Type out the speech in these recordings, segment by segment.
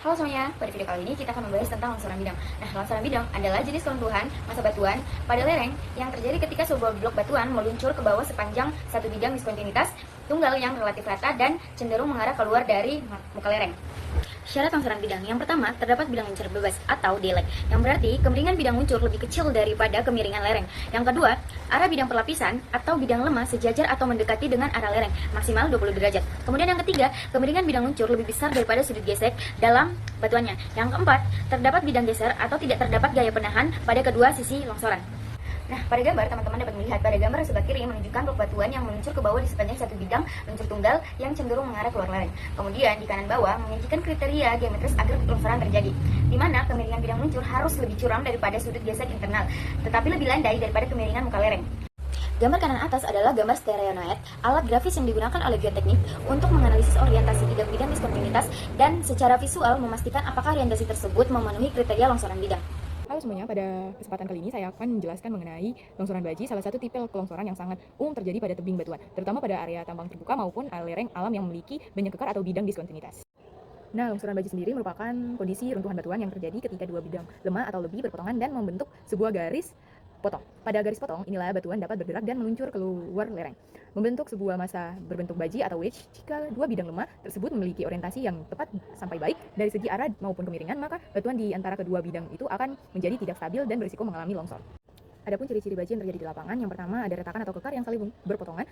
Halo semuanya, pada video kali ini kita akan membahas tentang longsoran bidang. Nah, longsoran bidang adalah jenis keruntuhan massa batuan pada lereng yang terjadi ketika sebuah blok batuan meluncur ke bawah sepanjang satu bidang diskontinuitas tunggal yang relatif rata dan cenderung mengarah keluar dari muka lereng. Syarat longsoran bidang. Yang pertama, terdapat bidang luncur bebas atau delay, yang berarti kemiringan bidang luncur lebih kecil daripada kemiringan lereng. Yang kedua, arah bidang perlapisan atau bidang lemah sejajar atau mendekati dengan arah lereng, maksimal 20 derajat. Kemudian yang ketiga, kemiringan bidang luncur lebih besar daripada sudut gesek dalam batuannya. Yang keempat, terdapat bidang geser atau tidak terdapat gaya penahan pada kedua sisi longsoran. Nah, pada gambar, teman-teman dapat melihat pada gambar sebelah kiri menunjukkan blok batuan yang meluncur ke bawah di sepanjang satu bidang luncur tunggal yang cenderung mengarah keluar lereng. Kemudian di kanan bawah menyajikan kriteria geometris agar longsoran terjadi, di mana kemiringan bidang luncur harus lebih curam daripada sudut gesek internal, tetapi lebih landai daripada kemiringan muka lereng. Gambar kanan atas adalah gambar stereonoid, alat grafis yang digunakan oleh geoteknik untuk menganalisis orientasi bidang-bidang diskontinuitas dan secara visual memastikan apakah orientasi tersebut memenuhi kriteria longsoran bidang. Halo semuanya, pada kesempatan kali ini saya akan menjelaskan mengenai longsoran baji, salah satu tipe kelongsoran yang sangat umum terjadi pada tebing batuan, terutama pada area tambang terbuka maupun lereng alam yang memiliki banyak kekar atau bidang diskontinuitas. Nah, longsoran baji sendiri merupakan kondisi runtuhan batuan yang terjadi ketika dua bidang lemah atau lebih berpotongan dan membentuk sebuah garis potong. Pada garis potong, inilah batuan dapat bergerak dan meluncur keluar lereng, membentuk sebuah massa berbentuk baji atau wedge. Jika dua bidang lemah tersebut memiliki orientasi yang tepat sampai baik dari segi arah maupun kemiringan, maka batuan di antara kedua bidang itu akan menjadi tidak stabil dan berisiko mengalami longsor. Adapun ciri-ciri baji yang terjadi di lapangan, yang pertama ada retakan atau kekar yang saling berpotongan.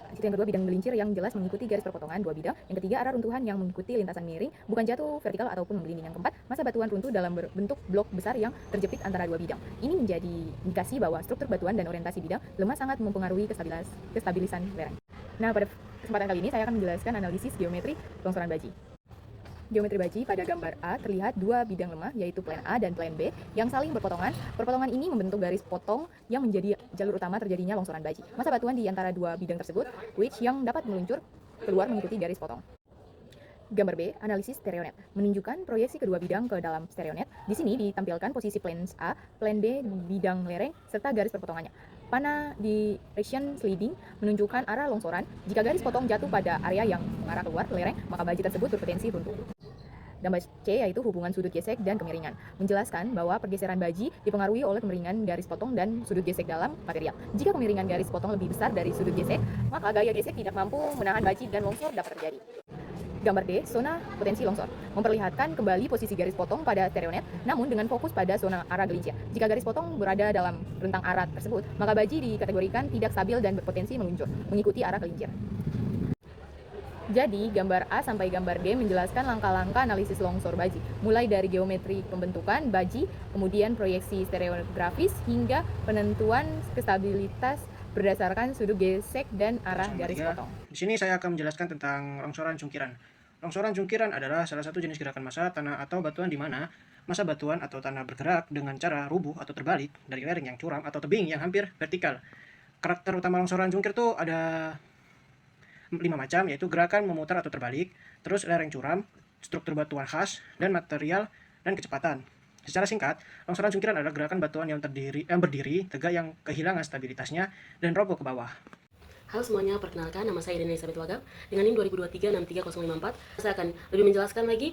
Yang kedua, bidang gelincir yang jelas mengikuti garis perpotongan dua bidang. Yang ketiga, arah runtuhan yang mengikuti lintasan miring, bukan jatuh vertikal ataupun memblinding. Yang keempat, massa batuan runtuh dalam bentuk blok besar yang terjepit antara dua bidang. Ini menjadi indikasi bahwa struktur batuan dan orientasi bidang lemah sangat mempengaruhi kestabilisan lereng. Nah, pada kesempatan kali ini saya akan menjelaskan analisis geometri longsoran baji. Geometri baji pada gambar A terlihat dua bidang lemah, yaitu plan A dan plan B, yang saling berpotongan. Perpotongan ini membentuk garis potong yang menjadi jalur utama terjadinya longsoran baji. Massa batuan di antara dua bidang tersebut, wedge yang dapat meluncur keluar mengikuti garis potong. Gambar B, analisis stereonet, menunjukkan proyeksi kedua bidang ke dalam stereonet. Di sini ditampilkan posisi plan A, plan B, bidang lereng, serta garis perpotongannya. Panah direction sliding menunjukkan arah longsoran. Jika garis potong jatuh pada area yang mengarah keluar lereng, maka baji tersebut berpotensi runtuh. Gambar C yaitu hubungan sudut gesek dan kemiringan, menjelaskan bahwa pergeseran baji dipengaruhi oleh kemiringan garis potong dan sudut gesek dalam material. Jika kemiringan garis potong lebih besar dari sudut gesek, maka gaya gesek tidak mampu menahan baji dan longsor dapat terjadi. Gambar D, zona potensi longsor, memperlihatkan kembali posisi garis potong pada stereonet, namun dengan fokus pada zona arah gelincir. Jika garis potong berada dalam rentang arah tersebut, maka baji dikategorikan tidak stabil dan berpotensi meluncur, mengikuti arah gelincir. Jadi, gambar A sampai gambar D menjelaskan langkah-langkah analisis longsor baji, mulai dari geometri pembentukan baji, kemudian proyeksi stereografis, hingga penentuan stabilitas berdasarkan sudut gesek dan arah garis potong. Di sini saya akan menjelaskan tentang longsoran cungkiran. Longsoran cungkiran adalah salah satu jenis gerakan massa tanah atau batuan di mana massa batuan atau tanah bergerak dengan cara rubuh atau terbalik dari lereng yang curam atau tebing yang hampir vertikal. Karakter utama longsoran cungkir itu ada 5 macam, yaitu gerakan memutar atau terbalik, terus lereng curam, struktur batuan khas, dan material dan kecepatan. Secara singkat, longsoran cungkiran adalah gerakan batuan yang berdiri tegak yang kehilangan stabilitasnya dan roboh ke bawah. Halo semuanya, perkenalkan nama saya Elizabeth Wagab dengan NIM 2023-63054. Saya akan lebih menjelaskan lagi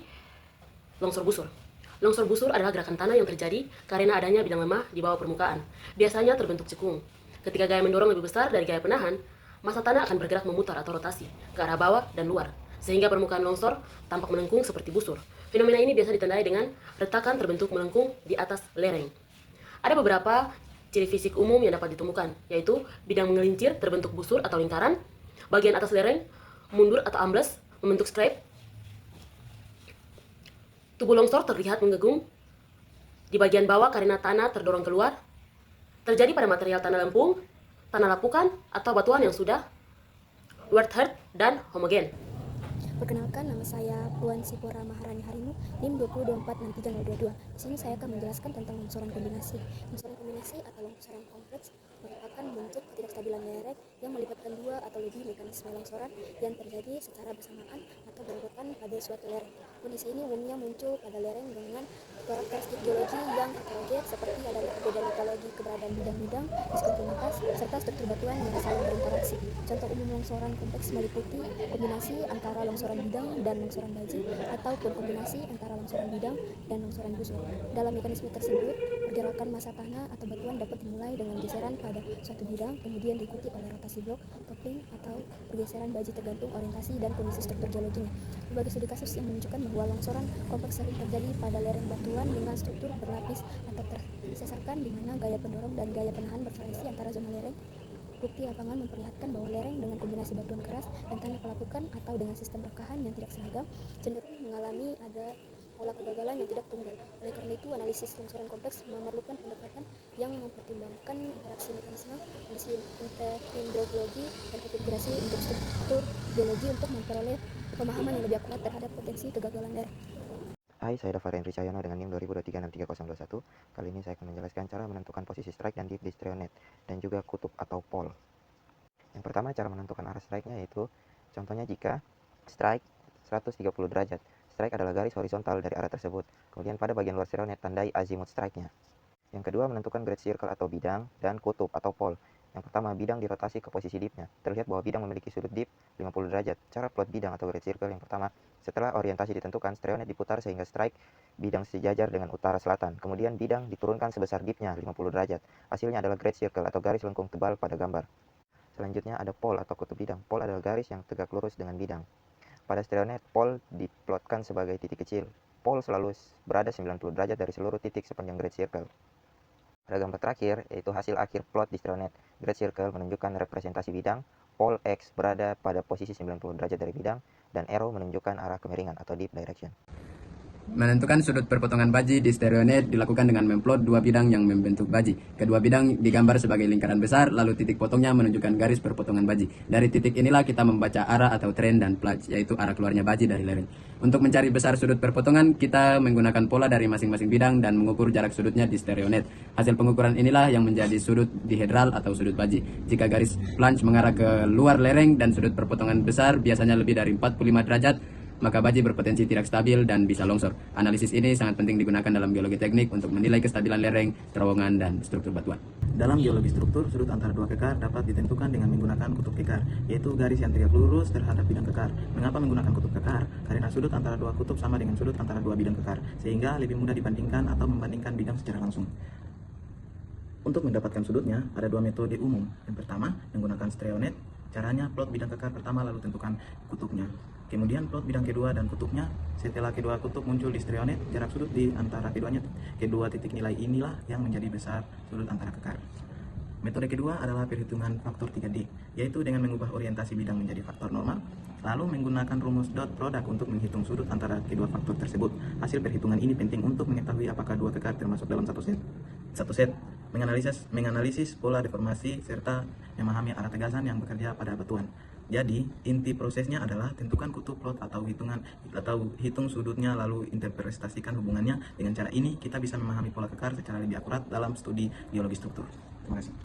longsor busur. Longsor busur adalah gerakan tanah yang terjadi karena adanya bidang lemah di bawah permukaan. Biasanya terbentuk cekung. Ketika gaya mendorong lebih besar dari gaya penahan, massa tanah akan bergerak memutar atau rotasi ke arah bawah dan luar, sehingga permukaan longsor tampak melengkung seperti busur. Fenomena ini biasa ditandai dengan retakan terbentuk melengkung di atas lereng. Ada beberapa ciri fisik umum yang dapat ditemukan, yaitu bidang mengelincir terbentuk busur atau lingkaran, bagian atas lereng mundur atau ambles membentuk scrape, tubuh longsor terlihat menggegung di bagian bawah karena tanah terdorong keluar, terjadi pada material tanah lempung, tanah lapukan, atau batuan yang sudah wet-hard dan homogen. Perkenalkan, nama saya Puan Sipora Maharani Harimu, NIM 20246322. Di sini saya akan menjelaskan tentang longsoran kombinasi. Longsoran kombinasi atau longsoran kompleks merupakan bentuk ketidakstabilan lereng yang melibatkan dua atau lebih mekanisme longsoran yang terjadi secara bersamaan atau berurutan pada suatu lereng. Kondisi ini umumnya muncul pada lereng dengan karakteristik geologi yang heterogen seperti adanya perbedaan litologi, keberadaan bidang-bidang, diskontinuitas, serta struktur batuan yang saling berinteraksi. Contoh umum longsoran kompleks meliputi kombinasi antara longsoran bidang dan longsoran baji ataupun kombinasi antara longsoran bidang dan longsoran busur. Dalam mekanisme tersebut, pergerakan massa tanah atau batuan dapat dimulai dengan geseran pada suatu bidang, kemudian diikuti oleh rotasi blok, coupling, atau pergeseran baji tergantung orientasi dan kondisi struktur geologinya. Berbagai studi kasus yang menunjukkan bahwa longsoran kompleks sering terjadi pada lereng batuan dengan struktur berlapis atau tersesarkan di mana gaya pendorong dan gaya penahan bervariasi antara zona lereng. Bukti lapangan memperlihatkan bahwa lereng dengan kombinasi batuan keras dan tanah pelapukan atau dengan sistem rekahan yang tidak seragam cenderung mengalami ada pola kegagalan yang tidak tunggal. Oleh karena itu, analisis longsoran kompleks memerlukan pendekatan yang mempertimbangkan interaksi mekanisme, kondisi hidrogeologi, dan konfigurasi untuk struktur geologi untuk memperoleh pemahaman yang lebih akurat terhadap potensi kegagalan lereng. Hai, saya Dava Rendri Cahyono dengan NIM 2023630021. Kali ini saya akan menjelaskan cara menentukan posisi strike dan dip di Strionet dan juga kutub atau pole. Yang pertama, cara menentukan arah strike-nya yaitu contohnya jika strike 130 derajat. Strike adalah garis horizontal dari arah tersebut. Kemudian pada bagian luar Strionet tandai azimut strike-nya. Yang kedua, menentukan great circle atau bidang dan kutub atau pole. Yang pertama, bidang dirotasi ke posisi dipnya. Terlihat bahwa bidang memiliki sudut dip 50 derajat. Cara plot bidang atau great circle yang pertama, setelah orientasi ditentukan, Strionet diputar sehingga strike bidang sejajar dengan utara selatan. Kemudian bidang diturunkan sebesar dipnya 50 derajat. Hasilnya adalah great circle atau garis lengkung tebal pada gambar. Selanjutnya ada pole atau kutub bidang. Pole adalah garis yang tegak lurus dengan bidang. Pada Strionet, pole diplotkan sebagai titik kecil. Pole selalu berada 90 derajat dari seluruh titik sepanjang great circle. Pada gambar terakhir, yaitu hasil akhir plot di Strionet. Great circle menunjukkan representasi bidang, pole X berada pada posisi 90 derajat dari bidang, dan arrow menunjukkan arah kemiringan atau dip direction. Menentukan sudut perpotongan baji di Strionet dilakukan dengan memplot dua bidang yang membentuk baji. Kedua bidang digambar sebagai lingkaran besar, lalu titik potongnya menunjukkan garis perpotongan baji. Dari titik inilah kita membaca arah atau trend dan plunge, yaitu arah keluarnya baji dari lereng. Untuk mencari besar sudut perpotongan, kita menggunakan pola dari masing-masing bidang dan mengukur jarak sudutnya di Strionet. Hasil pengukuran inilah yang menjadi sudut dihedral atau sudut baji. Jika garis plunge mengarah ke luar lereng dan sudut perpotongan besar biasanya lebih dari 45 derajat, maka baji berpotensi tidak stabil dan bisa longsor. Analisis ini sangat penting digunakan dalam geologi teknik untuk menilai kestabilan lereng, terowongan, dan struktur batuan. Dalam geologi struktur, sudut antara dua kekar dapat ditentukan dengan menggunakan kutub kekar, yaitu garis yang tegak lurus terhadap bidang kekar. Mengapa menggunakan kutub kekar? Karena sudut antara dua kutub sama dengan sudut antara dua bidang kekar, sehingga lebih mudah dibandingkan atau membandingkan bidang secara langsung. Untuk mendapatkan sudutnya, ada dua metode umum. Yang pertama, menggunakan Strionet. Caranya, plot bidang kekar pertama lalu tentukan kutubnya. Kemudian plot bidang kedua dan kutubnya. Setelah kedua kutub muncul di Strionet, jarak sudut di antara kedua titik nilai inilah yang menjadi besar sudut antara kekar. Metode kedua adalah perhitungan faktor 3D, yaitu dengan mengubah orientasi bidang menjadi faktor normal, lalu menggunakan rumus dot product untuk menghitung sudut antara kedua faktor tersebut. Hasil perhitungan ini penting untuk mengetahui apakah dua kekar termasuk dalam satu set, menganalisis pola deformasi, serta memahami arah tegasan yang bekerja pada batuan. Jadi, inti prosesnya adalah tentukan kutub plot atau hitung sudutnya lalu interpretasikan hubungannya. Dengan cara ini, kita bisa memahami pola kekar secara lebih akurat dalam studi geologi struktur. Terima kasih.